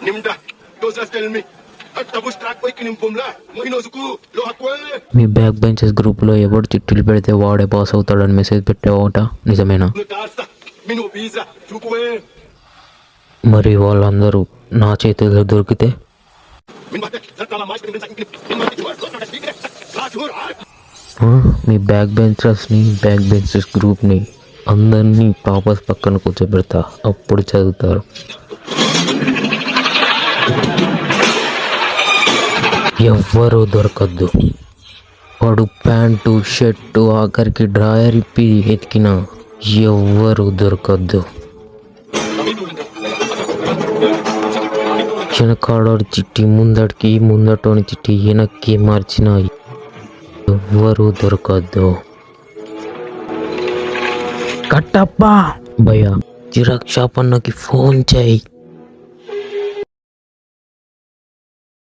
Nimda, those are tell me. Tabu track boy ki nimpumla. Mohinozuku, lo hakwe. Me back benches గ్రూప్లో ఎవడు చిట్టులు పెడితే వాడే pass అవుతాడని message పెట్టావట, నిజమేనా? No tasta, minu visa, chukwe. మరి వాళ్ళందరూ నా చేతుల్లో దొరికితే? Min mate, zatala mais min sa inklip. Min mate, tu ar na speaker. La chur. మీ బ్యాక్ బెంచెస్ గ్రూప్ని అందరినీ టాపర్స్ పక్కన కూర్చోబెడతా, అప్పుడు చదువుతారు. ఎవ్వరూ దొరకద్దు. వాడు ప్యాంటు షర్టు ఆఖరికి డ్రాయర్ ఇప్పి ఎతికినా ఎవ్వరూ దొరకద్దు. వెనకాడోడి చిట్టి ముందటికి, ముందటోని చిట్టి వెనక్కి మార్చిన ఎవ్వరూ దొరకద్దు. కట్టప్ప భయ్యా, జిరాక్ షాప్ అన్నకి ఫోన్ చేయి.